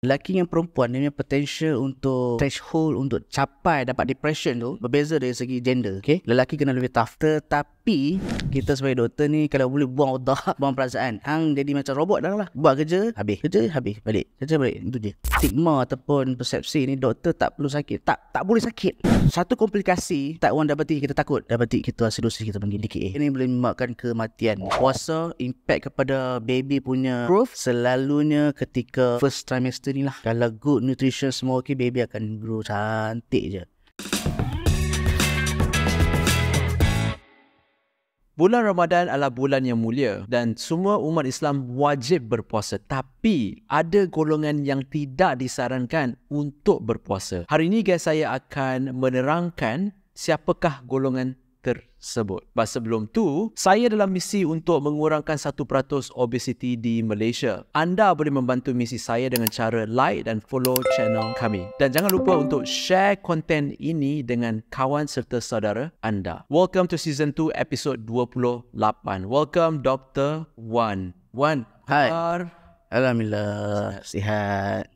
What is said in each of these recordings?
Lelaki dengan perempuan dia punya potential untuk threshold untuk capai dapat depression tu berbeza dari segi gender. Okay, lelaki kena lebih tough. Tetapi kita sebagai doktor ni kalau boleh buang otak, buang perasaan, hang jadi macam robot dah lah. Buat kerja habis, balik, kerja balik, itu je. Stigma ataupun persepsi ni doktor tak perlu sakit. Tak boleh sakit. Satu komplikasi tak orang dapati kita takut, dapati kita asidosis, kita panggil DKA. Ini boleh menyebabkan kematian. Puasa impact kepada baby punya growth selalunya ketika first trimester ni lah. Kalau good nutrition semua okey, baby akan grow cantik je. Bulan Ramadan adalah bulan yang mulia dan semua umat Islam wajib berpuasa. Tapi ada golongan yang tidak disarankan untuk berpuasa. Hari ini guys, saya akan menerangkan siapakah golongan tersebut. But sebelum tu, saya dalam misi untuk mengurangkan 1% obesity di Malaysia. Anda boleh membantu misi saya dengan cara like dan follow channel kami. Dan jangan lupa untuk share konten ini dengan kawan serta saudara anda. Welcome to season 2 episode 28. Welcome Dr. Wan. Wan, Hai. khabar? Alhamdulillah, sihat.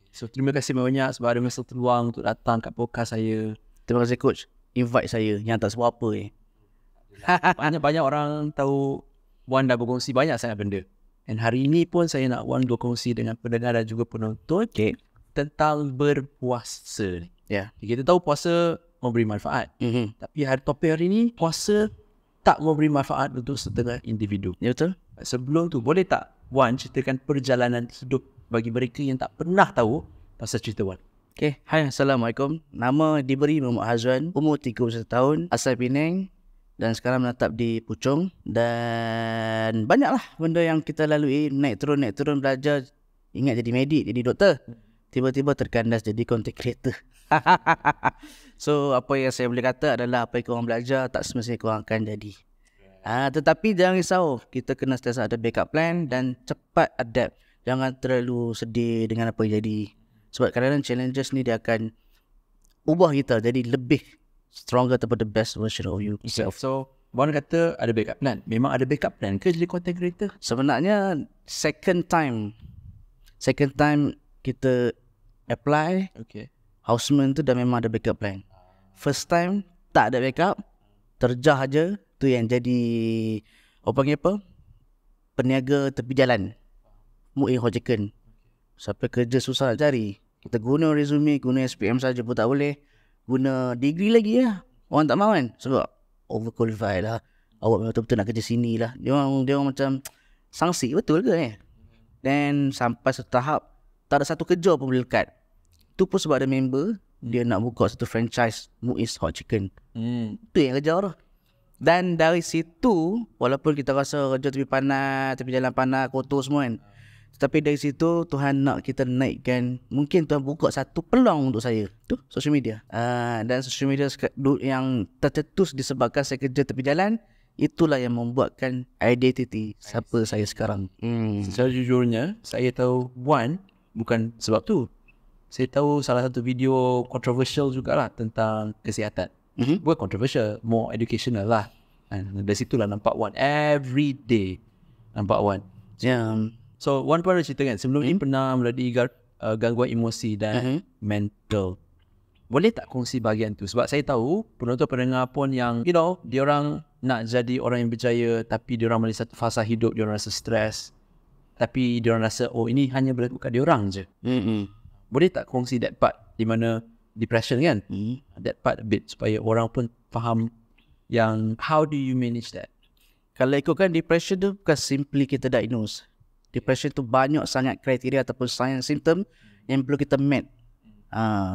So terima kasih banyak sebab ada masa terluang untuk datang kat podcast saya. Terima kasih coach invite saya yang tak sebab apa ni. Banyak orang tahu Wan dah berkongsi banyak sangat benda. Dan hari ini pun saya nak Wan berkongsi dengan pendengar dan juga penonton tentang berpuasa ni. Ya. Kita tahu puasa memberi manfaat. Tapi topik hari ini, puasa tak memberi manfaat untuk setengah individu. Ya betul. Sebelum tu, boleh tak Wan ceritakan perjalanan hidup bagi mereka yang tak pernah tahu pasal cerita Wan? Okay, hai, Assalamualaikum. Nama diberi Muhammad Hazwan, umur 31 tahun, asal Penang dan sekarang menetap di Puchong. Dan banyaklah benda yang kita lalui, naik turun belajar, ingat jadi medik, jadi doktor. Tiba-tiba terkandas jadi content creator. So, apa yang saya boleh kata adalah apa yang korang belajar tak semestinya korang akan jadi. Tetapi jangan risau, kita kena sentiasa ada backup plan dan cepat adapt. Jangan terlalu sedih dengan apa yang jadi. Sebab kadang-kadang challenges ni dia akan ubah kita jadi lebih stronger ataupun the best version of you yourself. So, Wan kata ada backup plan. Memang ada backup plan ke jadi content creator? Sebenarnya second time kita apply houseman tu dah memang ada backup plan. First time tak ada backup, terjah aja, tu yang jadi orang panggil apa? Peniaga tepi jalan. Mu'in hot chicken. Sampai kerja susah nak cari. Kita guna resume, guna SPM saja pun tak boleh. Guna degree lagi lah. Orang tak mahu kan? Sebab overqualified lah. Awak memang betul-betul nak kerja sini lah. Dia orang macam sangsi, betul ke ni? Dan sampai satu tahap, tak ada satu kerja pun boleh lekat. Tu pun sebab ada member, dia nak buka satu franchise Muiz Hot Chicken. Tu yang kejar lah. Dan dari situ, walaupun kita rasa kerja tepi panas, tepi jalan panas, kotor semua kan, tetapi dari situ Tuhan nak kita naikkan. Mungkin Tuhan buka satu peluang untuk saya. Tu social media. Dan social media yang tercetus disebabkan saya kerja tepi jalan, itulah yang membuatkan identiti siapa saya sekarang. Secara jujurnya, saya tahu Wan bukan sebab tu. Saya tahu salah satu video controversial jugalah tentang kesihatan. Bukan controversial, more educational lah. Dari situlah nampak Wan every day. Nampak Wan. So, Wan pun ada cerita kan, sebelum ni pernah melalui gangguan emosi dan mental. Boleh tak kongsi bahagian tu? Sebab saya tahu penonton-pendengar pun yang, diorang nak jadi orang yang berjaya, tapi diorang melalui satu fasa hidup, diorang rasa stres. Tapi diorang rasa, ini hanya berlaku kat diorang je. Boleh tak kongsi that part, di mana depression kan? That part a bit, supaya orang pun faham yang, how do you manage that? Kalau ikutkan depression tu bukan simply kita diagnose. Depression tu banyak sangat kriteria ataupun sign symptom yang perlu kita met.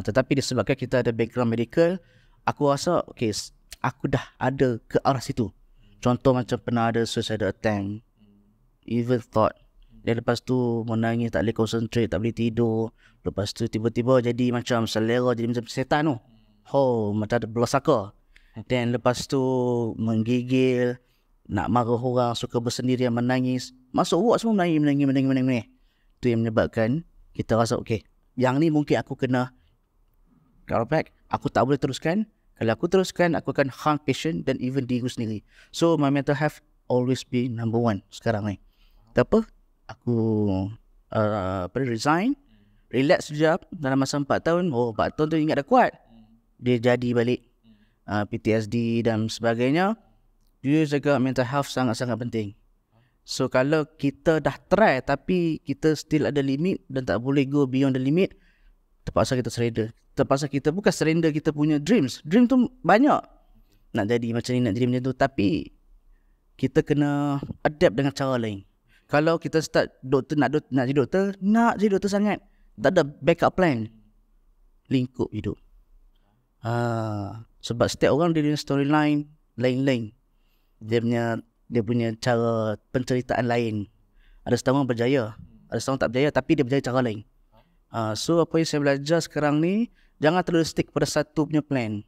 Tetapi disebabkan kita ada background medical, aku rasa aku dah ada ke arah situ. Contoh macam pernah ada suicidal attempt, even thought. Dan lepas tu menangis, tak boleh concentrate, tak boleh tidur. Lepas tu tiba-tiba jadi macam selera, jadi macam setan tu. Macam ada belah saka. Dan lepas tu menggigil, nak marah orang, suka bersendirian, menangis. Masuk ward semua menangis. Tu yang menyebabkan kita rasa yang ni mungkin aku kena chiropractic. Aku tak boleh teruskan. Kalau aku teruskan, aku akan harm patient dan even diri sendiri. So my mental health always be number one sekarang ni. Tapi aku resign relax sekejap. Dalam masa 4 tahun, 4 tahun tu ingat dah kuat. Dia jadi balik PTSD dan sebagainya. Dia jaga mental health sangat-sangat penting. So kalau kita dah try tapi kita still ada limit dan tak boleh go beyond the limit, terpaksa kita surrender. Terpaksa kita bukan surrender kita punya dreams. Dream tu banyak. Nak jadi macam ni, nak jadi macam tu. Tapi kita kena adapt dengan cara lain. Kalau kita start doktor, nak jadi doktor sangat, tak ada backup plan, lingkup hidup. Sebab setiap orang dia punya storyline lain-lain. Dia punya cara penceritaan lain. Ada setengah orang berjaya, ada setengah tak berjaya, tapi dia berjaya cara lain. So apa yang saya belajar sekarang ni, jangan terlalu stick pada satu punya plan.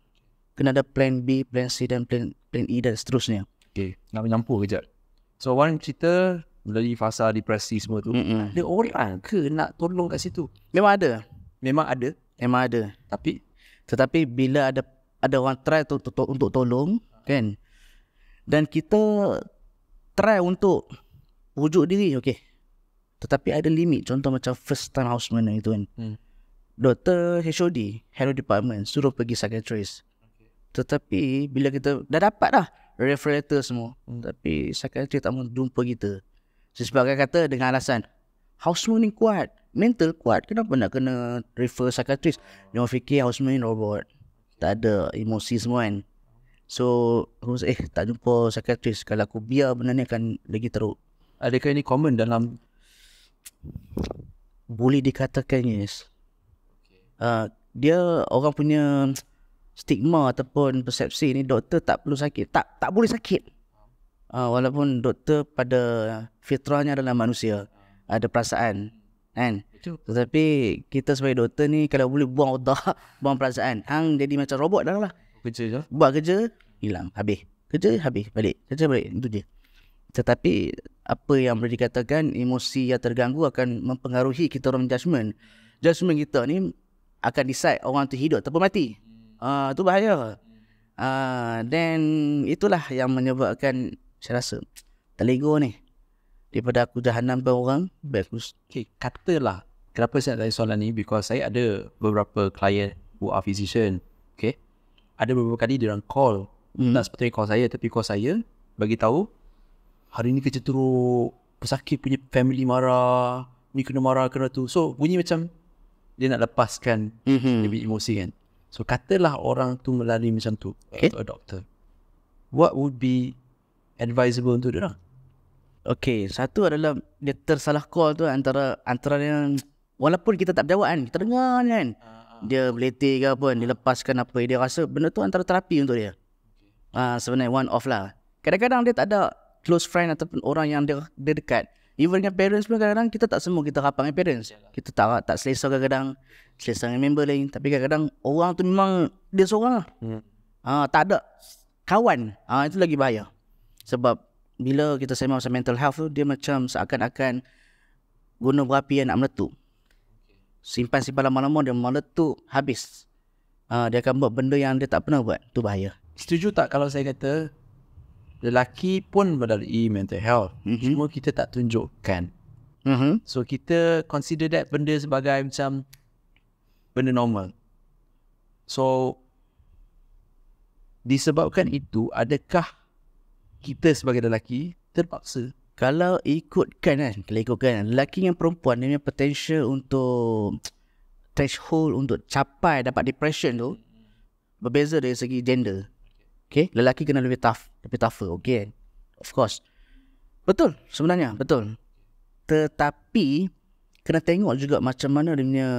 Kena ada plan B, plan C dan plan E dan seterusnya. Okay, nak menyampur kejap. So Wan cerita melalui fasa depresi semua tu, ada orang ke nak tolong kat situ? Memang ada. Memang ada. Tetapi bila ada orang try untuk tolong, kan, dan kita try untuk wujud diri, okey, tetapi ada limit. Contoh macam first time houseman itu kan, doktor HOD, Head of Department, suruh pergi psychiatrist. Tetapi bila kita dah dapat dah referral letter semua, tapi psychiatrist tak mau jumpa kita. Sebab kata dengan alasan houseman ni kuat, mental kuat, kenapa nak kena refer psychiatrist? Dia orang fikir houseman ni robot, tak ada emosi semua kan. So aku rasa tak jumpa psychiatrist, kalau aku biar benda ni akan lagi teruk. Adakah ini common dalam? Boleh dikatakan yes. Dia orang punya stigma ataupun persepsi ni doktor tak perlu sakit, tak boleh sakit. Walaupun doktor pada fitrahnya adalah manusia, ada perasaan kan. Tetapi kita sebagai doktor ni kalau boleh buang otak, buang perasaan, hang jadi macam robot dah lah. Kerja je. Buat kerja, hilang, habis. Kerja, habis, balik. Kerja, balik. Itu je. Tetapi apa yang boleh dikatakan, emosi yang terganggu akan mempengaruhi kita orang judgement. Judgement kita ni akan decide orang tu hidup ataupun mati. Itu bahaya. Dan itulah yang menyebabkan saya rasa terlego ni. Daripada aku jahanam pada orang, baik aku. Okay, katalah, kenapa saya nak tanya soalan ni? Because saya ada beberapa klien who are physician. Okay, ada beberapa kali dia orang call, tak sepatutnya call saya, tapi call saya bagi tahu hari ni kerja teruk, pesakit punya family marah, ni kena marah, kena tu. So bunyi macam dia nak lepaskan dia punya emosi kan. So katalah orang tu melalui macam tu, to a doctor, what would be advisable untuk dia orang? Okay, satu adalah dia tersalah call tu antara yang walaupun kita tak berjawab kan, kita dengar kan, dia beletih ke apa, dia lepaskan apa, dia rasa benda tu antara terapi untuk dia. Sebenarnya one off lah. Kadang-kadang dia tak ada close friend ataupun orang yang dia dekat. Even dengan parents pun kadang-kadang kita tak semua kita rapat dengan parents. Kita tak selesa kadang-kadang, selesa dengan member lain. Tapi kadang-kadang orang tu memang dia seorang lah. Tak ada kawan. Itu lagi bahaya. Sebab bila kita sembang pasal mental health tu, dia macam seakan-akan gunung berapi yang nak meletup. Simpan-simpan lama-lama dia meletup, habis. Dia akan buat benda yang dia tak pernah buat. Tu bahaya. Setuju tak kalau saya kata lelaki pun melalui mental health, cuma kita tak tunjukkan. So kita consider that benda sebagai macam benda normal. So disebabkan itu, adakah kita sebagai lelaki terpaksa? Kalau ikutkan lelaki dengan perempuan, dia punya potential untuk threshold untuk capai dapat depression tu berbeza dari segi gender. Okay, lelaki kena lebih tougher, okay, of course. Betul, sebenarnya, betul. Tetapi kena tengok juga macam mana dia punya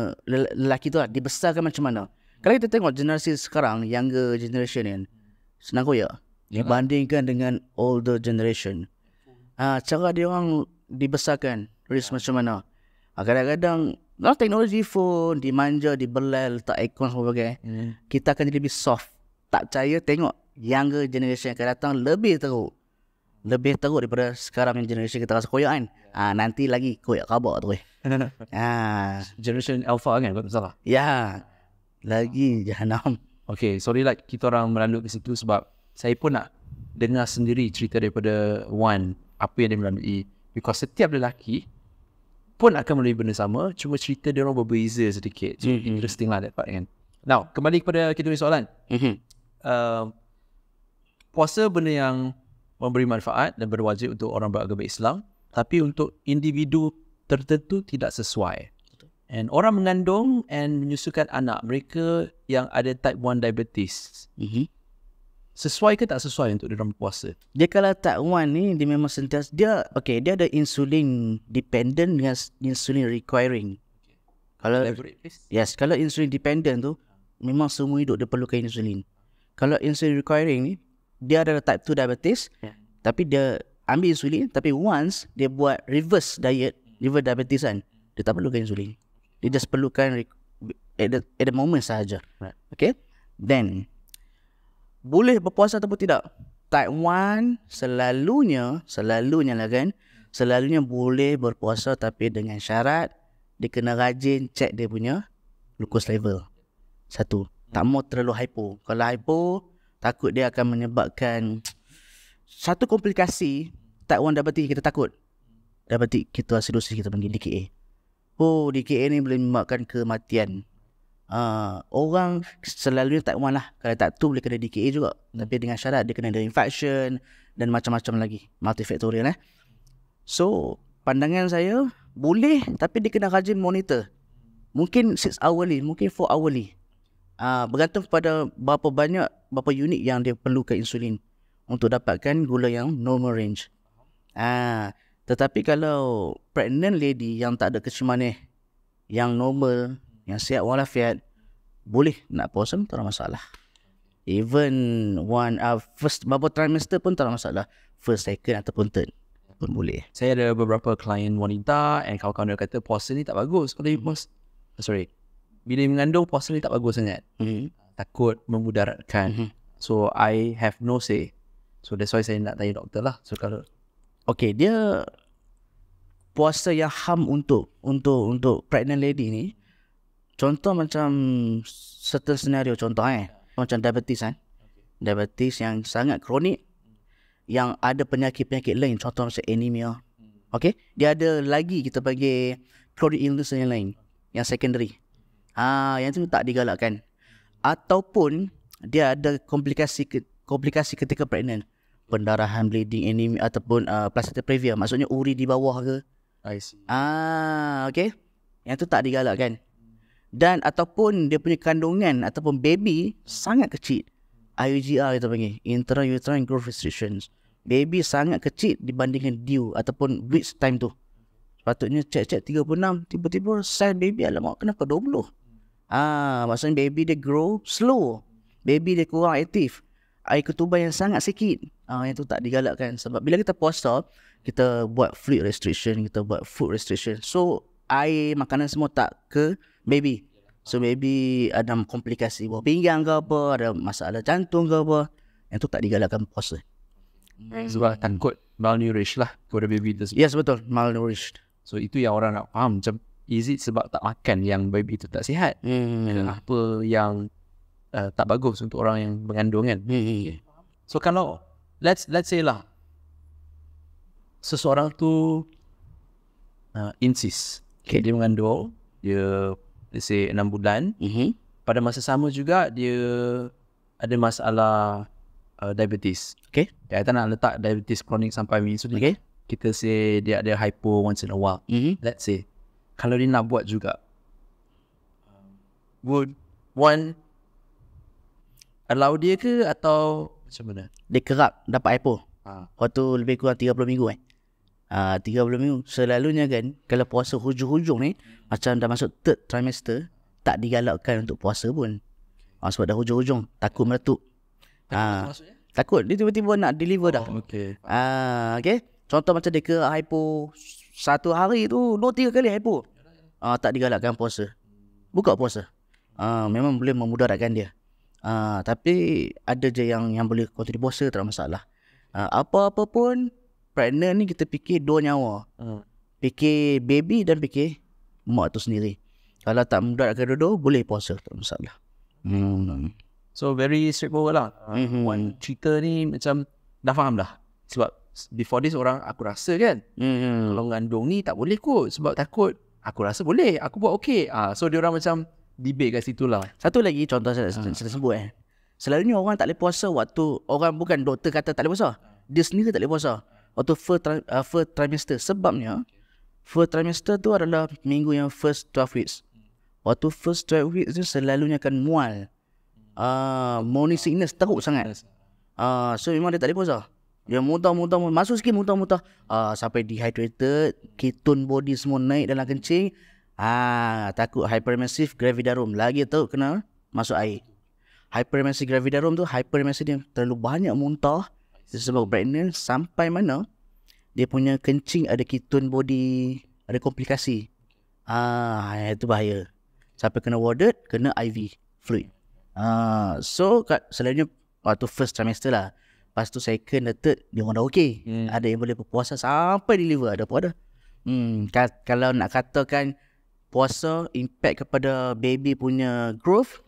lelaki tu lah, dibesarkan macam mana. Kalau kita tengok generasi sekarang, younger generation kan, senang koyak dibandingkan dengan older generation. Cara dia orang dibesarkan macam mana. Kadang-kadang teknologi phone, dimanja, dibelal, letak aircon sebagainya. Kita akan jadi lebih soft. Tak percaya, tengok younger generation yang akan datang lebih teruk. Lebih teruk daripada sekarang yang generation kita rasa koyak kan. Nanti lagi koyak kabak tu. Generation Alpha kan, kalau tak salah. Ya, lagi jahanam. Okay, sorry lah kita orang melalui ke situ sebab saya pun nak dengar sendiri cerita daripada Wan, apa yang dia melalui. Because setiap lelaki pun akan melalui benda sama, cuma cerita dia orang berbeza sedikit. So interesting lah that part kan. Now, kembali kepada kita punya soalan. Puasa benda yang memberi manfaat dan berwajib untuk orang beragama Islam, tapi untuk individu tertentu tidak sesuai. And orang mengandung and menyusukan anak, mereka yang ada type 1 diabetes, sesuai ke tak sesuai untuk diorang berpuasa? Dia kalau type 1 ni, dia memang sentiasa, dia ada insulin dependent dengan insulin requiring. Kalau yes, kalau insulin dependent tu memang semua hidup dia perlukan insulin. Kalau insulin requiring ni, dia ada type 2 diabetes, tapi dia ambil insulin, tapi once dia buat reverse diet, reverse diabetes kan, dia tak perlukan insulin. Dia just perlukan at the moment sahaja. Okay. Then boleh berpuasa ataupun tidak? Type 1 selalunya lah kan, selalunya boleh berpuasa, tapi dengan syarat dia kena rajin check dia punya glucose level. Satu, tak mau terlalu hypo. Kalau hypo, takut dia akan menyebabkan satu komplikasi. Type 1 diabetes kita takut, diabetes ketoasidosis, kita panggil DKA. DKA ni boleh menyebabkan kematian. Orang selalunya type 1 lah. Kalau type 2 boleh kena DKA juga, tapi dengan syarat dia kena ada infection dan macam-macam lagi, multifactorial. So pandangan saya boleh, tapi dia kena rajin monitor. Mungkin 6 hourly, mungkin 4 hourly. Bergantung pada berapa unit yang dia perlukan insulin untuk dapatkan gula yang normal range. Tetapi kalau pregnant lady yang tak ada kecil manis, yang normal, yang sihat walafiat, boleh nak puasa pun tak ada masalah. Even first beberapa trimester pun tak ada masalah. First, second ataupun third pun boleh. Saya ada beberapa klien wanita and kawan-kawan dia kata puasa ni tak bagus. Kalau bila mengandung, puasa ni tak bagus sangat. Takut memudaratkan. So I have no say. So that's why saya nak tanya doktor lah. So kalau dia puasa yang untuk pregnant lady ni, contoh macam certain scenario, contoh macam diabetes kan. Diabetes yang sangat kronik, yang ada penyakit-penyakit lain, contoh macam anemia. Dia ada lagi kita panggil chronic illness yang lain, yang secondary. Yang tu tak digalakkan. Ataupun dia ada komplikasi ketika pregnant, pendarahan, bleeding, anemia ataupun placenta previa, maksudnya uri di bawah ke. I see. Yang tu tak digalakkan. Dan ataupun dia punya kandungan ataupun baby sangat kecil, IUGR kita panggil, intrauterine growth restrictions. Baby sangat kecil dibandingkan due ataupun bleach time tu. Sepatutnya cek 36, tiba-tiba size baby, alamak kenapa 20? Maksudnya baby dia grow slow, baby dia kurang aktif, air ketuban yang sangat sikit. Yang tu tak digalakkan. Sebab bila kita puasa, kita buat fluid restriction, kita buat food restriction. So air, makanan semua tak ke baby. So baby ada komplikasi buah pinggang ke apa, ada masalah jantung ke apa, yang tu tak digalakkan puasa. Sebab takut malnourished lah kepada baby tersebut. Yes, betul, malnourished. So itu yang orang nak faham, macam is it sebab tak makan yang baby tu tak sihat? Apa yang tak bagus untuk orang yang mengandung kan? So kalau let's say lah, seseorang tu insist, dia mengandung, dia let's say 6 bulan, pada masa sama juga dia ada masalah diabetes. Dia tak nak letak diabetes kronik sampai so kita say dia ada hypo once in a while. Let's say kalau dia nak buat juga, would one allow dia ke atau macam mana? Dia kerap dapat hypo. Waktu lebih kurang 30 minggu 30 minggu. Selalunya kan, kalau puasa hujung-hujung ni, macam dah masuk third trimester, tak digalakkan untuk puasa pun. Sebab dah hujung-hujung, takut meletup. Takut dia tiba-tiba nak deliver dah. Contoh macam dia ke hypo, satu hari tu 2-3 kali hypo, tak digalakkan puasa. Buka puasa. Memang boleh memudaratkan dia. Tapi ada je yang boleh continue puasa, tak ada masalah. Apa-apa pun pregnant ni kita fikir 2 nyawa. Fikir baby dan fikir mak tu sendiri. Kalau tak mudaratkan dua-dua, boleh puasa, tak ada masalah. So very straightforward lah. One cerita ni macam dah faham dah. Sebab before this orang aku rasa kan, kalau mengandung ni tak boleh kot sebab takut. Aku rasa boleh, aku buat okey. So dia orang macam debate kat situ lah. Satu lagi contoh saya sebut selalunya orang tak boleh puasa waktu orang bukan doktor kata tak boleh puasa. Dia sendiri tak boleh puasa waktu first trimester. Sebabnya first trimester tu adalah minggu yang first 12 weeks. Waktu first 12 weeks tu selalunya akan mual. Morning sickness teruk sangat. So memang dia tak boleh puasa. Dia muntah, masuk sikit muntah. Sampai dehydrated, ketone body semua naik dalam kencing. Takut hyperemesis gravidarum. Lagi tahu kena masuk air. Hyperemesis gravidarum tu, hyperemesis dia terlalu banyak muntah sebab pregnant sampai mana dia punya kencing ada ketone body, ada komplikasi. Itu bahaya. Sampai kena warded, kena IV fluid. So selalunya waktu first trimester lah. Lepas tu second dan third dia orang dah okey. Ada yang boleh berpuasa sampai deliver, ada pun ada. Kalau nak katakan puasa impact kepada baby punya growth,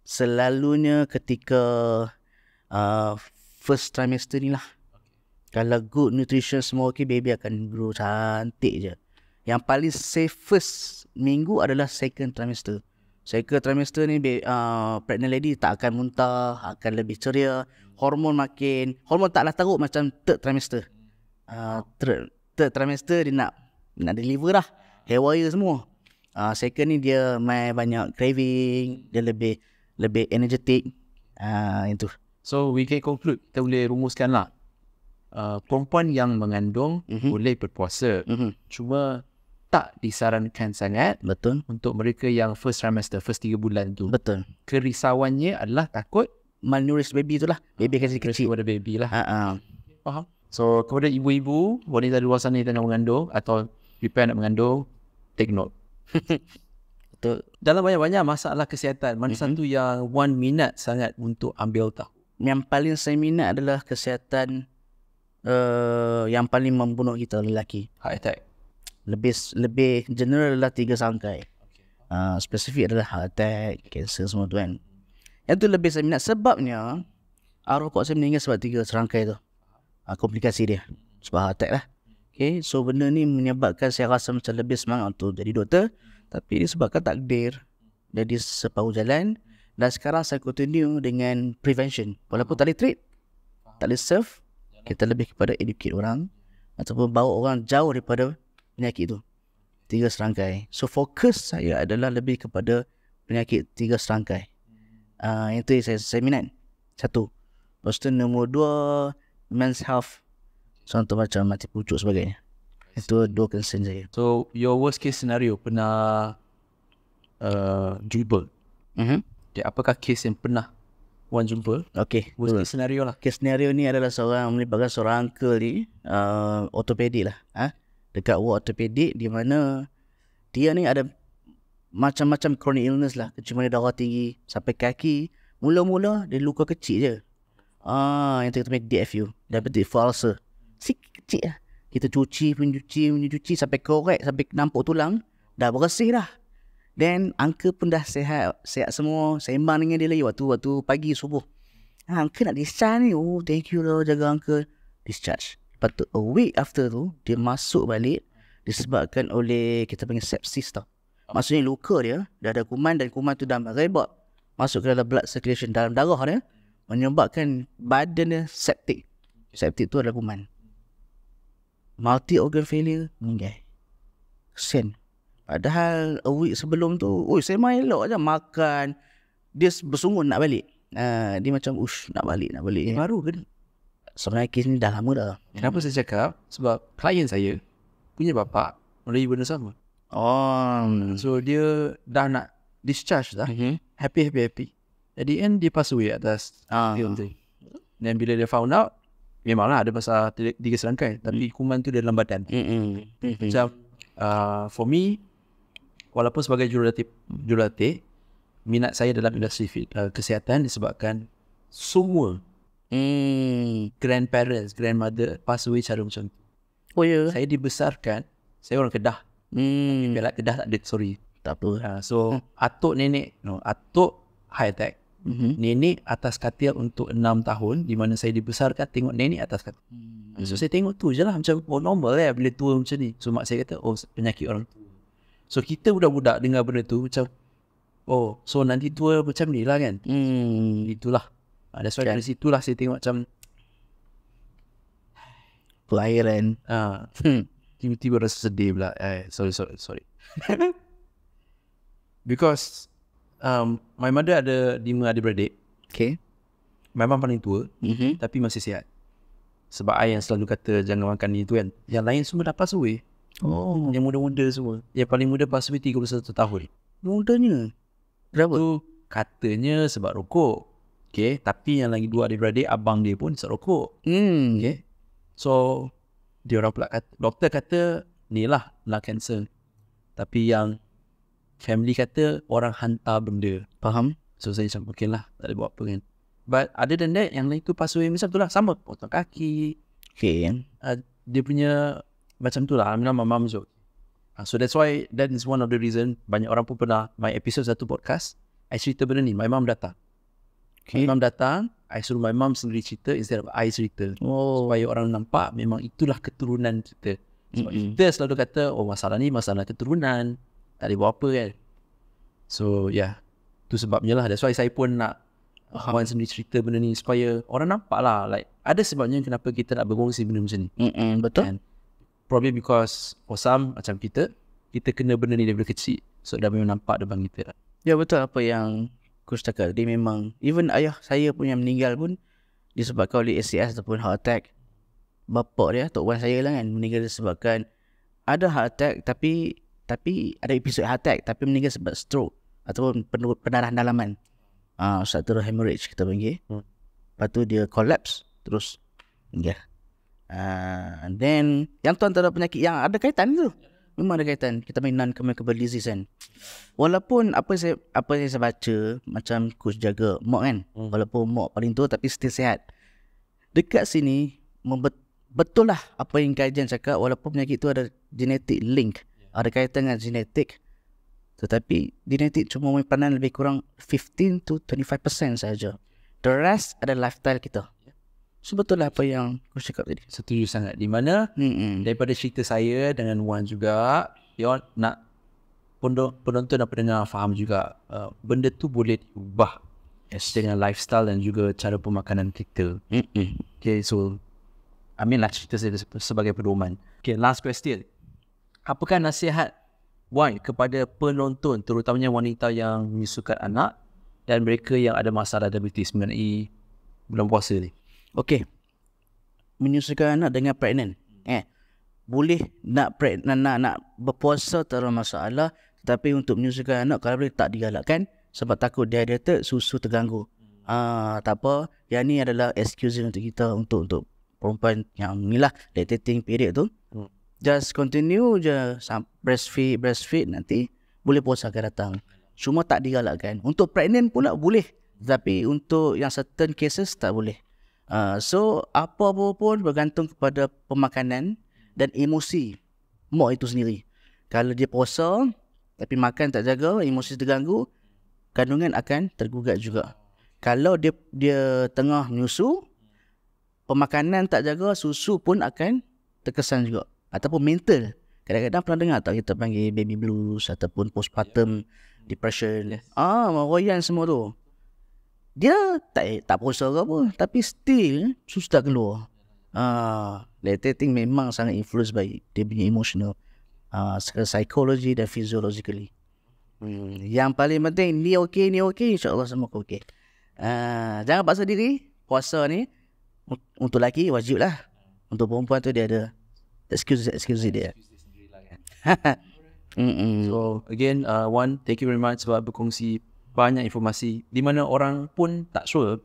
selalunya ketika first trimester ni lah. Kalau good nutrition semua okey, baby akan grow cantik je. Yang paling safest minggu adalah second trimester. Second trimester ni pregnant lady tak akan muntah, akan lebih ceria. Hormon taklah teruk macam third trimester. Third trimester dia nak deliver lah, haywire semua. Second ni dia banyak craving, dia lebih energetic. Itu. So we can conclude, kita boleh rumuskan lah, perempuan yang mengandung boleh berpuasa, cuma tak disarankan sangat. Betul. Untuk mereka yang first trimester, first 3 bulan tu. Betul. Kerisauannya adalah takut malnourished baby tu lah. Baby kecil. Kepada baby lah. Faham. So kepada ibu-ibu, wanita di luar sana yang tengah mengandung atau prepare nak mengandung, take note. Betul. Dalam banyak-banyak masalah kesihatan, mana satu yang Wan minat sangat untuk ambil tahu? Yang paling saya minat adalah kesihatan yang paling membunuh kita, lelaki. Heart attack. Lebih general adalah 3 serangkai. Spesifik adalah heart attack, cancer semua tu kan. Yang tu lebih saya minat sebabnya arwah kok saya meninggal sebab 3 serangkai tu. Komplikasi dia sebab heart attack lah. Okay, so benda ni menyebabkan saya rasa macam lebih semangat untuk jadi doktor. Tapi disebabkan takdir, jadi separuh jalan. Dan sekarang saya continue dengan prevention. Walaupun tak boleh treat, tak boleh serve, kita lebih kepada educate orang ataupun bawa orang jauh daripada penyakit tu. 3 serangkai. So fokus saya adalah lebih kepada penyakit 3 serangkai. Itu yang saya minat. 1. Lepas tu nombor 2, men's health. Contoh macam mati pucuk sebagainya. Itu 2 concern saya. So your worst case scenario pernah jumpa? Apakah case yang pernah Wan jumpa? Okay, worst case scenario lah. Case scenario ni adalah melibatkan seorang uncle ni, ortopedik lah. Dekat ward ortopedik, di mana dia ni ada macam-macam chronic illness lah. Kecuali darah tinggi sampai kaki. Mula-mula dia luka kecil je. Yang kita panggil DFU, diabetic foot ulcer. Sikit kecil lah. Kita cuci sampai korek, sampai nampak tulang. Dah bersih dah. Then uncle pun dah sihat semua. Sembang dengan dia lagi waktu pagi subuh. Uncle nak discharge ni. Oh, thank you lah jaga uncle. Discharge. Lepas tu a week after tu dia masuk balik disebabkan oleh kita panggil sepsis tau. Maksudnya luka dia dah ada kuman dan kuman tu dah merebak masuk ke dalam blood circulation, dalam darah dia, menyebabkan badan dia septic. Septic tu adalah kuman. Multi organ failure, meninggal. Kesian. Padahal a week sebelum tu, saya main elok je makan. Dia bersungun nak balik. Dia macam nak balik. Baru ke? Sebenarnya kes ni dah lama dah. Kenapa saya cakap? Sebab klien saya punya bapa melalui benda sama. So dia dah nak discharge dah. Happy. At the end dia pass away atas film tu. Dan bila dia found out, memanglah ada pasal 3 serangkai, tapi kuman tu dalam badan. Macam for me, walaupun sebagai jurulatih, minat saya dalam industri kesihatan disebabkan semua grandparents, grandmother pass away cara macam tu. Saya dibesarkan, saya orang Kedah. Kedah tak ada, sorry. Tak apa. So atuk nenek, atuk high attack, Nenek atas katil untuk 6 tahun, di mana saya dibesarkan tengok nenek atas katil. So saya tengok tu je lah, macam normal lah bila tua macam ni. So mak saya kata, penyakit orang tua. So kita budak-budak dengar benda tu macam, so nanti tua macam ni lah kan. Itulah. That's why dari situlah saya tengok macam Pelahiran. Tiba-tiba rasa sedih pula. Sorry. Because my mother ada 5 adik-beradik. Okay. My mom paling tua, tapi masih sihat. Sebab I yang selalu kata jangan makan ni tu kan. Yang lain semua dah pass away. Yang muda-muda semua. Yang paling muda pass away 31 tahun. Mudanya. Kenapa? Tu katanya sebab rokok. Okay. Tapi yang lagi 2 adik-beradik, abang dia pun isap rokok. Okay. So dia orang pula kata, doktor kata ni lah cancer. Tapi yang family kata orang hantar benda. Faham? So saya macam okay lah, tak ada buat apa kan. But other than that, yang lain tu pass away macam tu lah. Sama, potong kaki. Okay. Dia punya macam tu lah. Alhamdulillah my mom so. So that's why, that is one of the reason banyak orang pun pernah, my episode 1 podcast, I cerita benda ni, my mom datang. My mom datang, I suruh my mom sendiri cerita instead of I cerita. Supaya orang nampak memang itulah keturunan kita. Sebab kita selalu kata, masalah ni masalah keturunan, tak boleh buat apa kan. So tu sebabnya lah. That's why saya pun nak orang sendiri cerita benda ni supaya orang nampak lah, like ada sebabnya kenapa kita nak berkongsi benda macam ni. Betul. And probably because for some macam kita kena benda ni daripada kecil, so dah memang nampak depan kita lah. Ya betul apa yang Coach cakap. Dia memang, even ayah saya pun yang meninggal pun disebabkan oleh ACS ataupun heart attack. Bapak dia, Tok Wan saya lah kan, meninggal disebabkan ada heart attack tapi ada episod heart attack tapi meninggal sebab stroke ataupun pendarahan dalaman. Structural hemorrhage kita panggil. Lepas tu dia collapse terus meninggal. And then yang tu antara penyakit yang ada kaitan tu. Memang ada kaitan. Kita main non-communicable disease kan. Walaupun apa yang saya baca, macam Coach jaga Mok kan. Walaupun Mok paling tua tapi still sihat. Dekat sini betul lah apa yang kajian cakap, walaupun penyakit tu ada genetic link, ada kaitan dengan genetik, tetapi genetik cuma peranan lebih kurang 15 to 25% saja. The rest ada lifestyle kita. So betul lah apa yang Coach cakap tadi. Setuju sangat. Di mana daripada cerita saya dengan Wan juga, nak penonton dan pendengar faham juga, benda tu boleh diubah dengan lifestyle dan juga cara pemakanan kita. Okay, so ambil lah cerita saya sebagai pedoman. Okay, last question. Apakah nasihat Wan kepada penonton, terutamanya wanita yang menyusukan anak dan mereka yang ada masalah diabetes mengenai bulan puasa ni? Okay, menyusukan anak dengan pregnant, boleh nak berpuasa tak ada masalah. Tapi untuk menyusukan anak, kalau boleh tak digalakkan, sebab takut dehydrated, susu terganggu. Tak apa, yang ni adalah excuse untuk kita, untuk perempuan yang ni lah, lactating period tu. Just continue je breastfeed, nanti boleh puasa akan datang. Cuma tak digalakkan. Untuk pregnant pula boleh, tapi untuk yang certain cases tak boleh. So apa-apa pun bergantung kepada pemakanan dan emosi Mok itu sendiri. Kalau dia puasa tapi makan tak jaga, emosi terganggu, kandungan akan tergugat juga. Kalau dia tengah menyusu, pemakanan tak jaga, susu pun akan terkesan juga. Ataupun mental. Kadang-kadang pernah dengar tak kita panggil baby blues ataupun postpartum depression. Royan semua tu. Dia tak puasa ke apa, tapi still susu tak keluar. Lactating memang sangat influence by dia punya emotional, secara psikologi dan physiologically. Yang paling penting, ni okey, insyaAllah semua okey. Jangan paksa diri. Puasa ni untuk lelaki wajib lah. Untuk perempuan tu dia ada excuse dia. So again, Wan, thank you very much sebab berkongsi banyak informasi di mana orang pun tak sure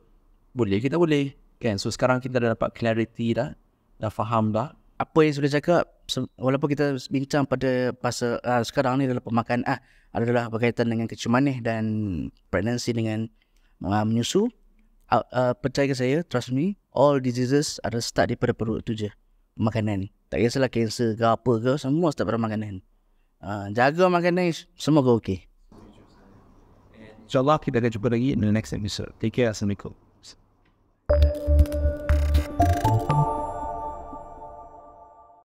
kita boleh kan. So sekarang kita dah dapat clarity dah faham dah apa yang sudah cakap. Walaupun kita bincang pada pasal sekarang ni adalah pemakan adalah berkaitan dengan kecil manis dan pregnancy dengan menyusu, percaya saya, trust me, all diseases ada start daripada perut tu je. Makanan, tak kisahlah kanser ke apa ke, semua start pada makanan. Jaga makanan, semua okey. InsyaAllah kita akan jumpa lagi in the next episode. Take care. Assalamualaikum.